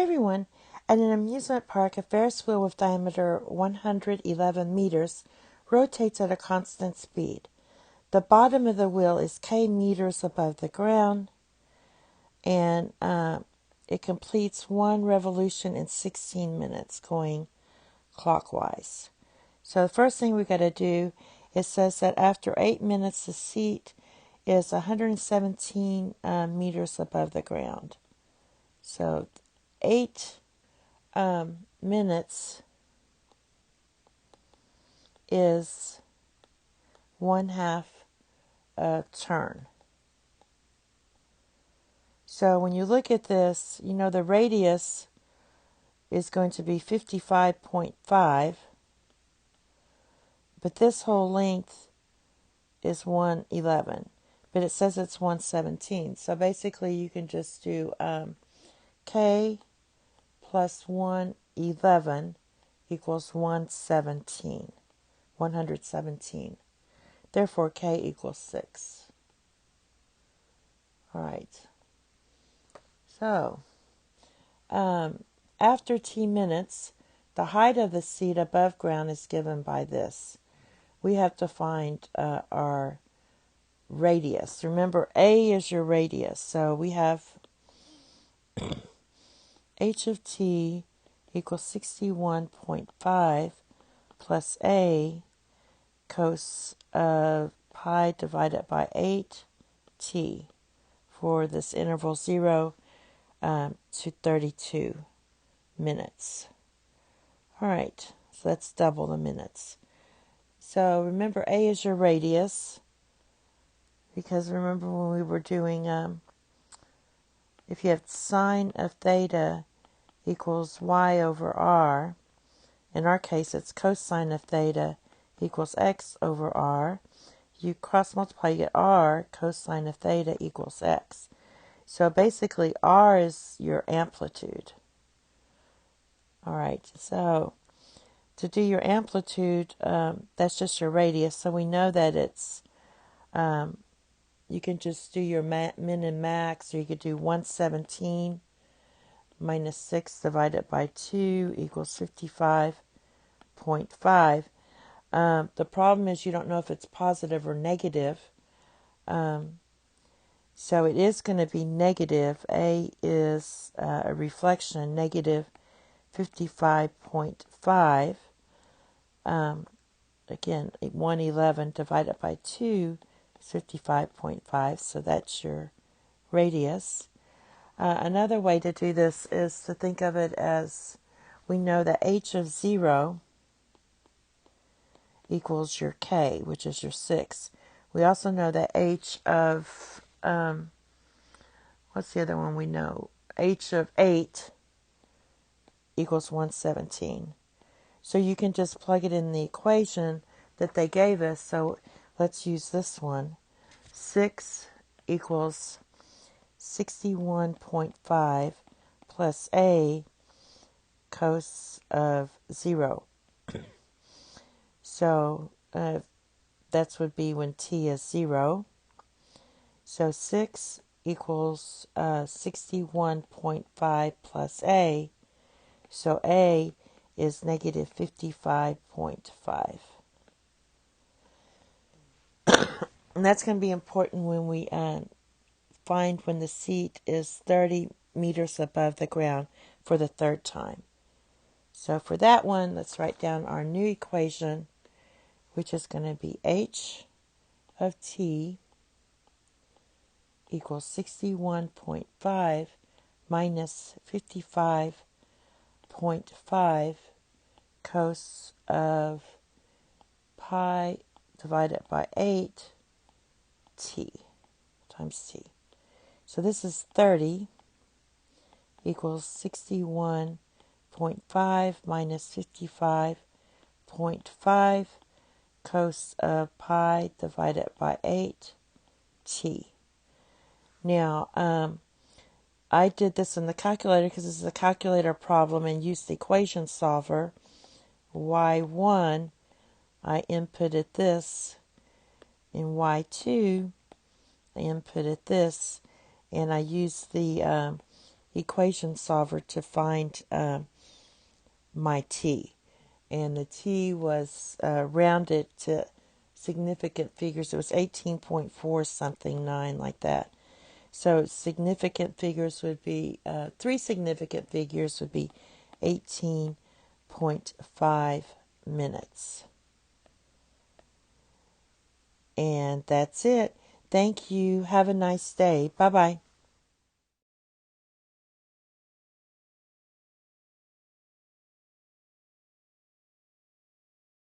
everyone. At an amusement park, a Ferris wheel with diameter 111 meters rotates at a constant speed. The bottom of the wheel is k meters above the ground, and it completes one revolution in 16 minutes going clockwise. So the first thing we got to do, it says that after 8 minutes the seat is 117 meters above the ground. So 8 minutes is 1/2 a turn. So when you look at this, you know the radius is going to be 55.5, but this whole length is 111, but it says it's 117. So basically you can just do k plus 111 equals 117. Therefore, k equals 6. All right. So, after t minutes, the height of the seat above ground is given by this. We have to find our radius. Remember, a is your radius. So we have h of t equals 61.5 plus a cos of pi divided by 8t for this interval 0 to 32 minutes. All right, so let's double the minutes. So remember, a is your radius, because remember when we were doing, if you have sine of theta equals y over r, in our case it's cosine of theta equals x over r. You cross multiply, you get r cosine of theta equals x. So basically r is your amplitude. All right, so to do your amplitude, that's just your radius. So we know that it's, you can just do your min and max, or you could do 117 minus 6 divided by 2 equals 55.5. The problem is you don't know if it's positive or negative. So it is going to be negative. A is a reflection, negative 55.5. Again, 111 divided by 2 is 55.5, so that's your radius. Another way to do this is to think of it as, we know that h of 0 equals your k, which is your 6. We also know that h of, what's the other one we know? H of 8 equals 117. So you can just plug it in the equation that they gave us. So let's use this one. 6 equals 61.5 plus a cos of 0. So that would be when t is 0. So 6 equals 61.5 plus a. So a is negative 55.5. And that's going to be important when we find when the seat is 30 meters above the ground for the third time. So for that one, let's write down our new equation, which is going to be h of t equals 61.5 minus 55.5 cos of pi divided by 8 t times t. So this is 30 equals 61.5 minus 55.5 cos of pi divided by 8 t. Now, I did this in the calculator because this is a calculator problem and used the equation solver. Y1, I inputted this. In Y2, I inputted this. And I used the equation solver to find my t. And the t was rounded to significant figures. It was 18.4 something 9, like that. So significant figures would be, 3 significant figures would be 18.5 minutes. And that's it. Thank you. Have a nice day. Bye-bye.